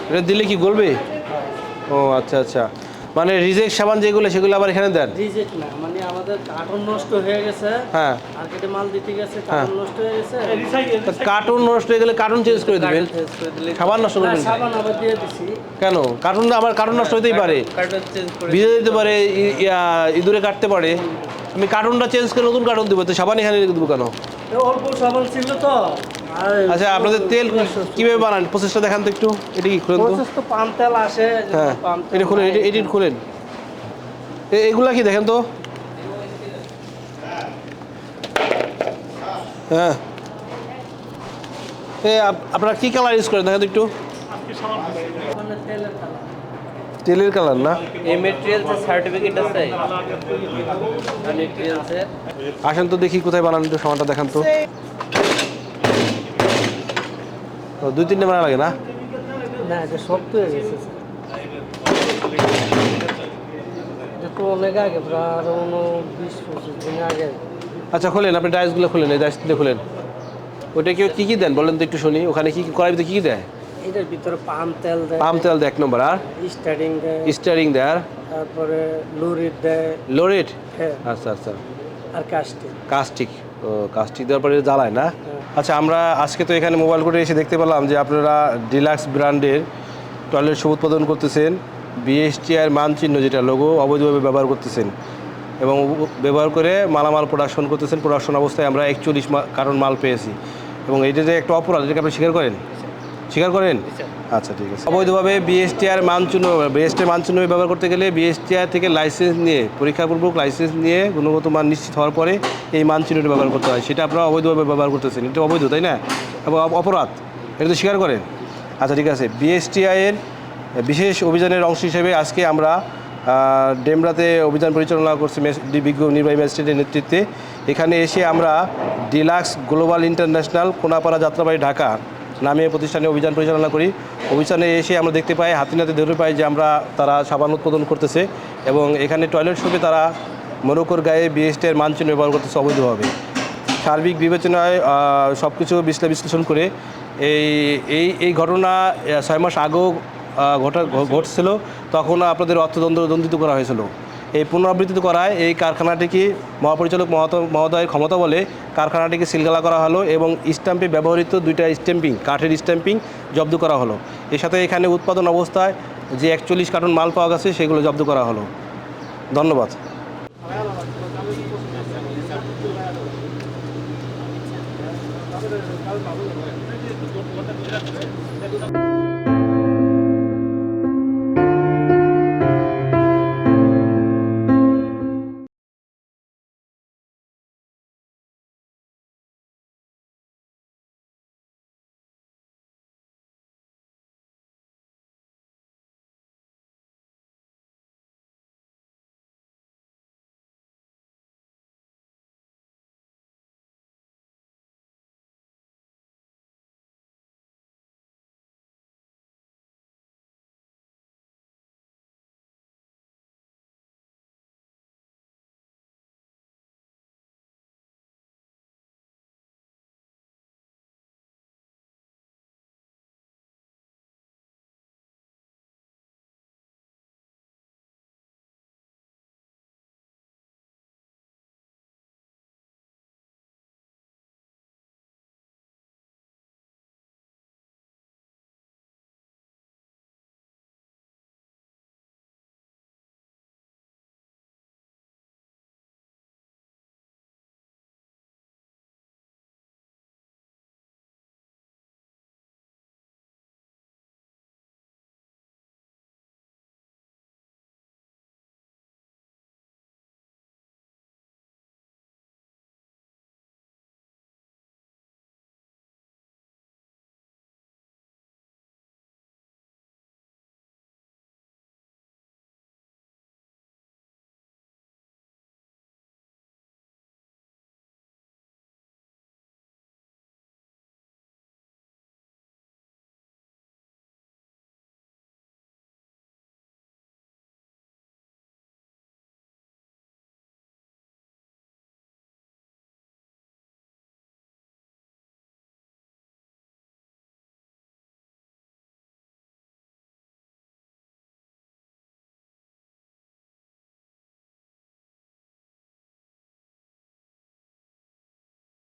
এটা দিলে কি গলবে? ও আচ্ছা আচ্ছা, মানে রিজেক্ট সাবান যেগুলো সেগুলো আবার এখানে দেন? রিজেক্ট না, মানে আমাদের কার্টন নষ্ট হয়ে গেছে, হ্যাঁ মার্কেটে মাল দিতে গেছে, কার্টন নষ্ট হয়ে গেছে। কার্টুন নষ্ট হয়ে গেলে কার্টুন চেঞ্জ করে দিবেন, সাবান নষ্ট করবেন? সাবান আবার দিয়ে দিছি। কেন? কার্টুন আমার কার্টুন নষ্ট হতেই পারে, কার্টন চেঞ্জ করে ভিজে যেতে পারে, ইঁদুরে কাটতে পারে। আমি কার্টুনটা চেঞ্জ করে নতুন কার্টুন দেবো, তো সাবান এখানে দেবো কেন? অল্প সাবান ছিল তো। আচ্ছা আপনাদের তেল কীভাবে বানান, প্রসেসটা দেখান তো একটু। এটা কি খুলেন তো? প্রসেস তো পাম তেল আসে। হ্যাঁ এটা খুলেন, এটি খুলেন, এগুলা কি দেখেন তো। হ্যাঁ আপনারা কী কালার ইউজ করেন দেখেন তো একটু। তেলের কালার না? এই মেটেরিয়ালসের সার্টিফিকেট আছে, মেটেরিয়ালসের। আসেন তো দেখি কোথায় বানান, একটু সামানটা দেখান তো। 2-3 বানা লাগে না? না, এটা শক্ত হয়ে গেছে। এটা তো অনেক আগে, প্রায় আরো 20-25 দিন আগে। আচ্ছা খোলেন, আপনি ডাইসগুলো খুলেন, এই ডাইসগুলো খুলেন। ওইটা কেউ কী কী দেন বলেন তো একটু শুনি, ওখানে কী কী করার ভিতরে কী কী দেয়? এটার ভিতরে পাম তেল দেয়, পাম তেল দেয় 1 নম্বর, আর স্টারিং দেয়, স্টারিং দেয়, আর তারপরে লুরিট দেয়। লোরেট? হ্যাঁ, আচ্ছা আচ্ছা, আর কাস্টিং। কাস্টিক। ও কাস্টিক দেওয়ার পরে জ্বালায় না? আচ্ছা আমরা আজকে তো এখানে মোবাইল কোর্টে এসে দেখতে পেলাম যে আপনারা ডিলাক্স ব্র্যান্ডের টয়লেট সব উৎপাদন করতেছেন, বিএসটিআর মানচিহ্ন যেটা লোগো অবৈধভাবে ব্যবহার করতেছেন এবং ব্যবহার করে মালামাল প্রোডাকশন করতেছেন। প্রোডাকশন অবস্থায় আমরা 41 কার্টন মাল পেয়েছি এবং এটা যে একটা অপরাধ, এটাকে আপনি স্বীকার করেন? স্বীকার করেন? আচ্ছা ঠিক আছে। অবৈধভাবে বিএসটিআর মানচিহ্ন ব্যবহার করতে গেলে বিএসটিআর থেকে লাইসেন্স নিয়ে, পরীক্ষাপূর্বক লাইসেন্স নিয়ে গুণগত মান নিশ্চিত হওয়ার পরে এই মানচিহ্নটা ব্যবহার করতে হয়। সেটা আপনারা অবৈধভাবে ব্যবহার করতেছেন, এটা অবৈধ তাই না? এবং অপরাধ, এটা তো স্বীকার করেন? আচ্ছা ঠিক আছে। বিএসটিআইয়ের বিশেষ অভিযানের অংশ হিসেবে আজকে আমরা ডেমরাতে অভিযান পরিচালনা করছি বিজ্ঞ নির্বাহী ম্যাজিস্ট্রেটের নেতৃত্বে। এখানে এসে আমরা deluxe global international Konapara Jatrabari Dhaka নামে প্রতিষ্ঠানে অভিযান পরিচালনা করি। অভিযানে এসে আমরা দেখতে পাই, হাতে ধরে পাই যে তারা সাবান উৎপাদন করতেছে এবং এখানে টয়লেট শপে তারা মোরক্কোর গায়ে বিএসটিআর মানচিহ্ন ব্যবহার করতেছে অবৈধভাবে। সার্বিক বিবেচনায় সব কিছু বিশ্লেষণ করে এই ঘটনা 6 মাস আগেও ঘটছিল, তখন আপনাদের অর্থদণ্ডিত করা হয়েছিল। এই পুনরাবৃত্তি করায় এই কারখানাটিকে মহাপরিচালক মহোদয়ের ক্ষমতা বলে কারখানাটিকে সিলগালা করা হলো এবং স্ট্যাম্পে ব্যবহৃত 2টা স্ট্যাম্পিং, কাঠের স্ট্যাম্পিং জব্দ করা হলো। এর সাথে এখানে উৎপাদন অবস্থায় যে 41 কার্টন মাল পাওয়া গেছে সেগুলো জব্দ করা হলো। ধন্যবাদ। ভালো